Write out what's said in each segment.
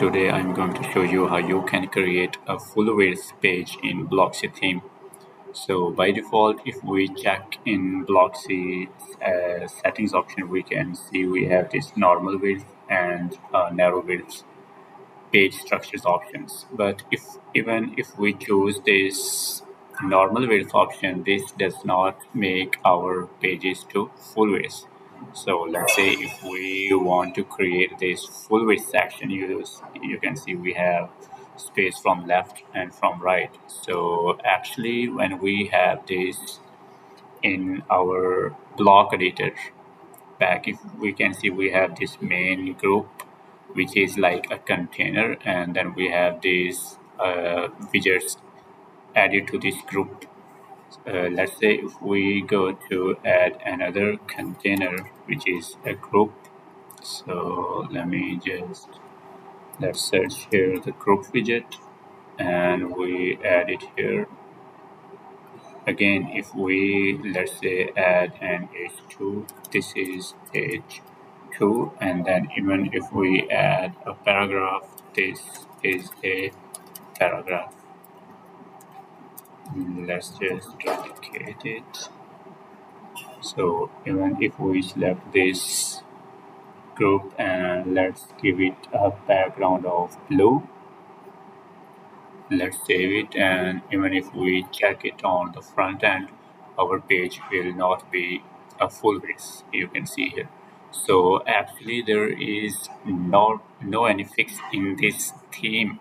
today I'm going to show you how you can create a full width page in Blocksy theme. So by default, if we check in Blocksy settings option, we can see we have this normal width and narrow width page structures options. But even if we choose this normal width option, this does not make our pages to full width. So let's say if we want to create this full width section, you can see we have space from left and from right. So actually when we have this in our block editor, back, if we can see we have this main group which is like a container, and then we have these widgets added to this group. Let's say if we go to add another container which is a group, so let's search here the group widget and we add it here. Again, if we, let's say, add an h2, this is h2, and then even if we add a paragraph, this is a paragraph. Let's just duplicate it. So even if we select this group and let's give it a background of blue, let's save it, and even if we check it on the front end, our page will not be a full width, you can see here. So actually there is no any fix in this theme.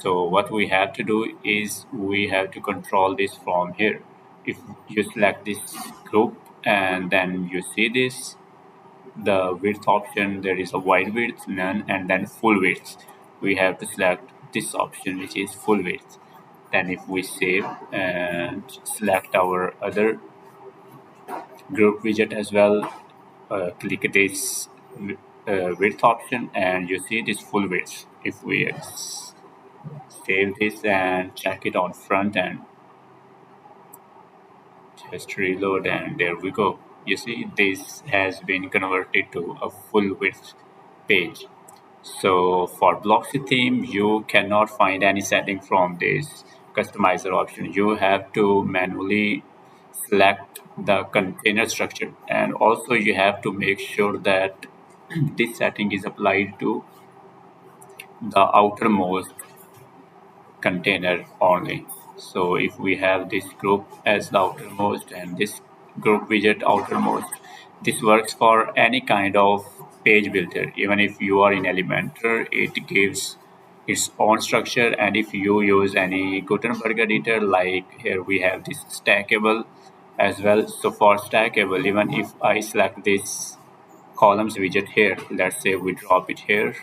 So what we have to do is we have to control this from here. If you select this group and then you see this, the width option, there is a wide width, none, and then full width. We have to select this option which is full width. Then if we save and select our other group widget as well, click this width option and you see this full width. If we save this and check it on front end, just reload and there we go. You see this has been converted to a full width page. So for Blocksy theme, you cannot find any setting from this customizer option. You have to manually select the container structure, and also you have to make sure that this setting is applied to the outermost container only. So if we have this group as the outermost and this group widget outermost, this works for any kind of page builder. Even if you are in Elementor, it gives its own structure, and if you use any Gutenberg editor, like here we have this stackable as well. So for stackable, even if I select this columns widget here, let's say we drop it here,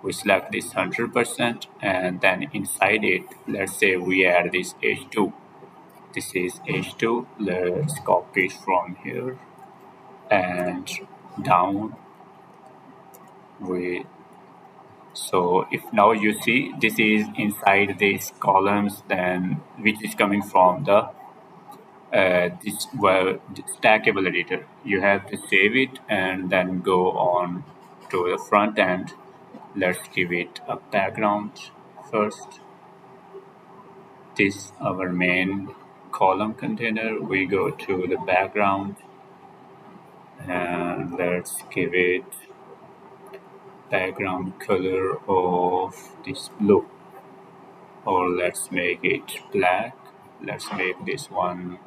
we select this 100%, and then inside it, let's say we add this h2. This is h2. Let's copy it from here and down. So if now you see this is inside these columns, then which is coming from the this stackable editor. You have to save it and then go on to the front end. Let's give it a background first. This our main column container. We go to the background and let's give it background color of this blue, or let's make it black. Let's make this one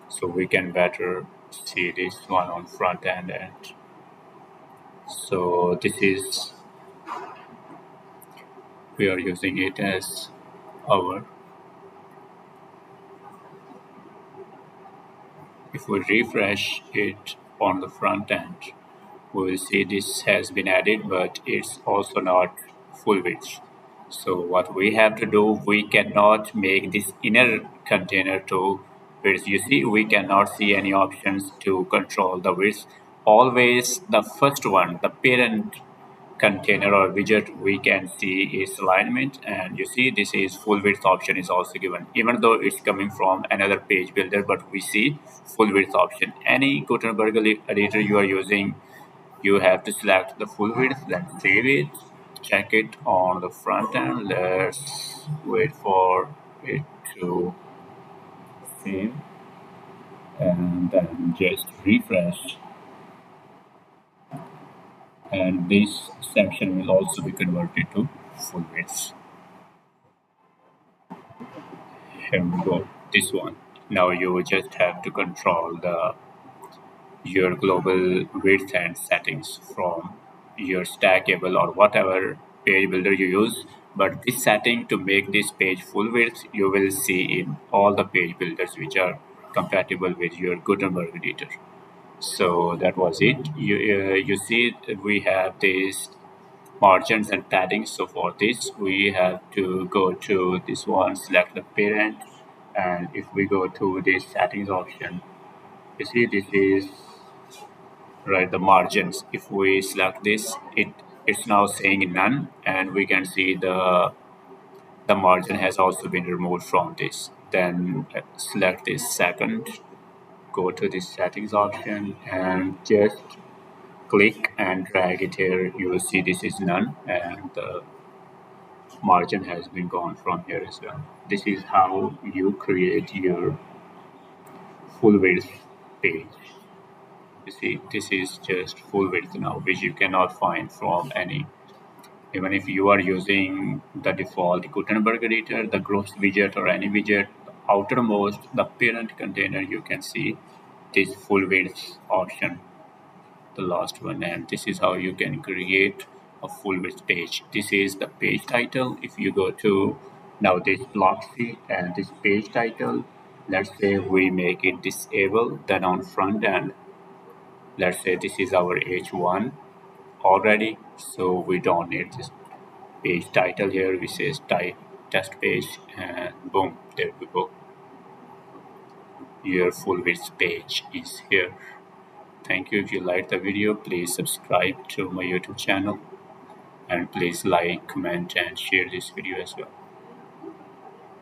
so we can better see this one on front end. And so this is, we are using it as our, if we refresh it on the front end, we will see this has been added, but it's also not full width. So what we have to do, we cannot make this inner container to width. You see, we cannot see any options to control the width. Always the first one, the parent container or widget, we can see its alignment, and you see this is full width option is also given, even though it's coming from another page builder, but we see full width option. Any Gutenberg editor you are using, you have to select the full width, then save it, check it on the front end. Let's wait for it to save and then just refresh, and this section will also be converted to full width. Here we go, this one. Now you just have to control the your global width and settings from your stackable or whatever page builder you use. But this setting to make this page full width, you will see in all the page builders which are compatible with your Gutenberg editor. So that was it. You see we have these margins and paddings. So for this, we have to go to this one, select the parent, and if we go to this settings option, you see this is right the margins. If we select this, it's now saying none, and we can see the margin has also been removed from this. Then select this second, go to this settings option, and just click and drag it here. You will see this is none, and the margin has been gone from here as well. This is how you create your full width page. You see, this is just full width now, which you cannot find from any. Even if you are using the default Gutenberg editor, the groups widget or any widget, the outermost, the parent container, you can see this full width option, the last one, and this is how you can create a full width page. This is the page title. If you go to now this Blocksy and this page title, let's say we make it disable, then on front end, let's say this is our H1 already, so we don't need this page title here. We say type test page, and boom, there we go. Your full width page is here. Thank you. If you liked the video, please subscribe to my YouTube channel, and please like, comment, and share this video as well.